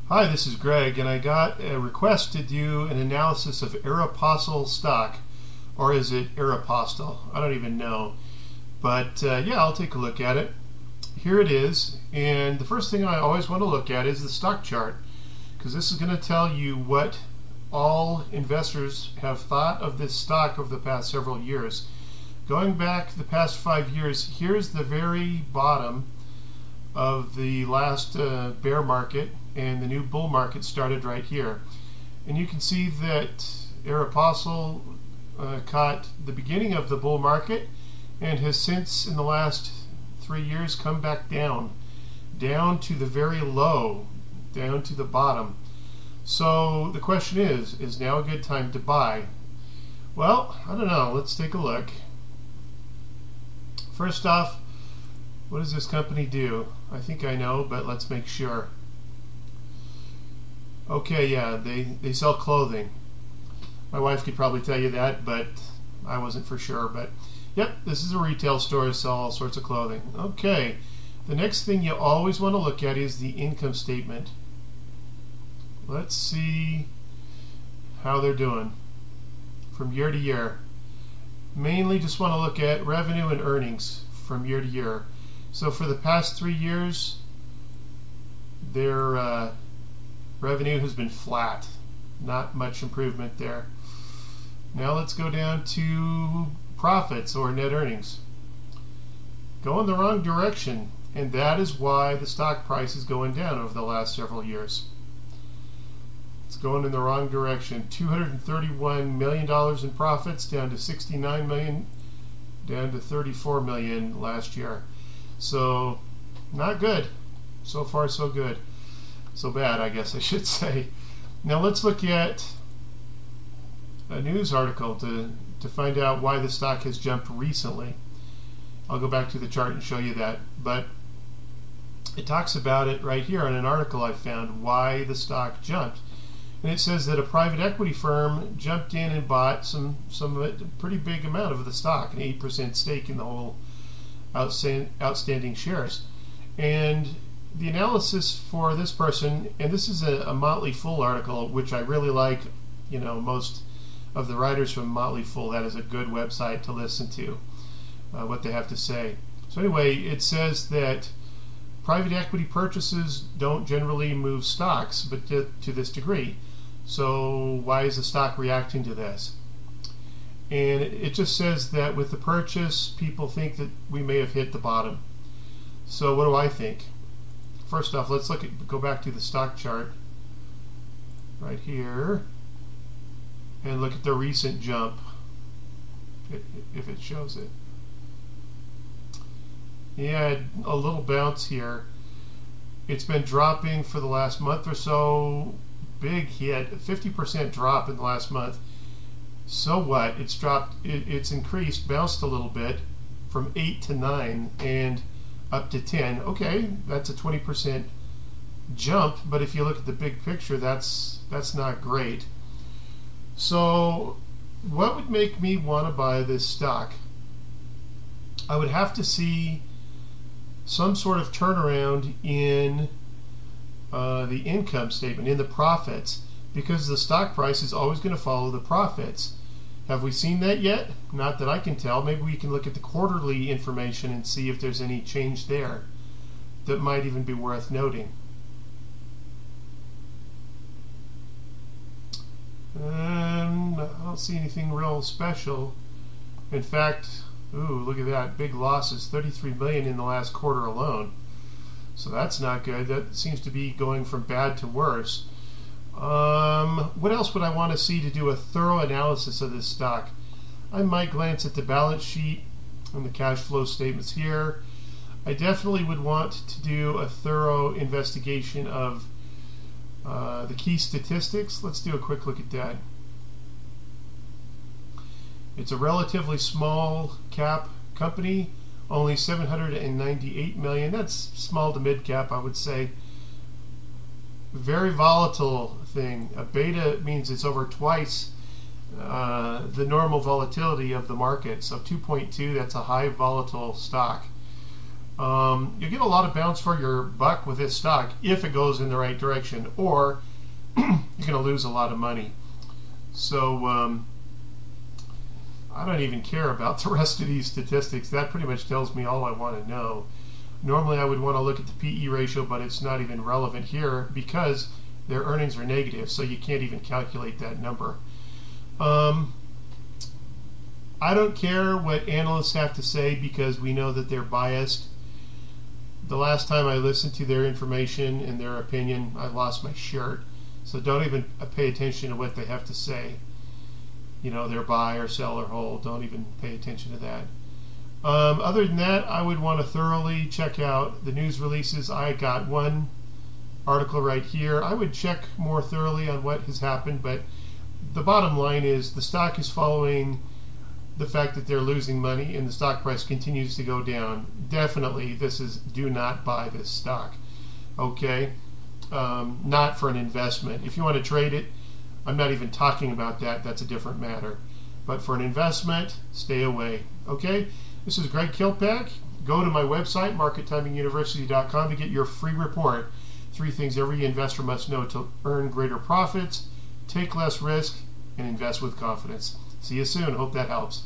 Hi, this is Greg, and I got a request to do an analysis of Aeropostale stock, or is it Aeropostale? I don't even know. But yeah, I'll take a look at it. Here it is, and the first thing I always want to look at is the stock chart, because this is going to tell you what all investors have thought of this stock over the past several years. Going back the past 5 years, here's the very bottom of the last bear market, and the new bull market started right here. And you can see that Aeropostale caught the beginning of the bull market and has since, in the last 3 years, come back down to the very low, down to the bottom. So the question is now a good time to buy? Well, I don't know. Let's take a look. First off, what does this company do? I think I know, but let's make sure. Okay, yeah, they sell clothing. My wife could probably tell you that, but I wasn't for sure. But yep, this is a retail store, sell all sorts of clothing. Okay, the next thing you always want to look at is the income statement. Let's see how they're doing from year to year. Mainly just want to look at revenue and earnings from year to year. So for the past 3 years, their revenue has been flat. Not much improvement there. Now let's go down to profits or net earnings. Going the wrong direction, and that is why the stock price is going down over the last several years. It's going in the wrong direction. $231 million in profits, down to $69 million, down to $34 million last year. So not good. So far so good. So bad, I guess I should say. Now let's look at a news article to find out why the stock has jumped recently. I'll go back to the chart and show you that. But it talks about it right here in an article I found, why the stock jumped. And it says that a private equity firm jumped in and bought some of it, a pretty big amount of the stock, an 8% stake in the whole outstanding shares. And the analysis for this person, and this is a Motley Fool article, which I really like. You know, most of the writers from Motley Fool, that is a good website to listen to, what they have to say. So anyway, it says that private equity purchases don't generally move stocks, but to this degree. So why is the stock reacting to this? And it just says that with the purchase, people think that we may have hit the bottom. So what do I think? First off, let's go back to the stock chart right here and look at the recent jump, if it shows it. Yeah, a little bounce here. It's been dropping for the last month or so. Big hit, 50% drop in the last month. So what? It's dropped, it's increased, bounced a little bit from 8 to 9 and up to 10. Okay, that's a 20% jump, but if you look at the big picture, that's not great. So what would make me want to buy this stock? I would have to see some sort of turnaround in the income statement, in the profits, because the stock price is always going to follow the profits. Have we seen that yet? Not that I can tell. Maybe we can look at the quarterly information and see if there's any change there that might even be worth noting. I don't see anything real special. In fact, ooh, look at that. Big losses, $33 million in the last quarter alone. So that's not good. That seems to be going from bad to worse. What else would I want to see to do a thorough analysis of this stock? I might glance at the balance sheet and the cash flow statements here. I definitely would want to do a thorough investigation of the key statistics. Let's do a quick look at that. It's a relatively small cap company, only $798 million. That's small to mid cap, I would say. Very volatile thing. A beta means it's over twice the normal volatility of the market. So 2.2, that's a high volatile stock. You get a lot of bounce for your buck with this stock if it goes in the right direction, or you're going to lose a lot of money. So I don't even care about the rest of these statistics. That pretty much tells me all I want to know. Normally I would want to look at the PE ratio, but it's not even relevant here because their earnings are negative, so you can't even calculate that number. I don't care what analysts have to say because we know that they're biased. The last time I listened to their information and their opinion, I lost my shirt. So don't even pay attention to what they have to say. You know, their buy or sell or hold. Don't even pay attention to that. Other than that, I would want to thoroughly check out the news releases. I got one article right here. I would check more thoroughly on what has happened, but the bottom line is the stock is following the fact that they're losing money and the stock price continues to go down. Definitely, this is do not buy this stock. Okay? Not for an investment. If you want to trade it, I'm not even talking about that. That's a different matter. But for an investment, stay away. Okay? This is Greg Kilpack. Go to my website, markettiminguniversity.com, to get your free report. 3 things every investor must know to earn greater profits, take less risk, and invest with confidence. See you soon. Hope that helps.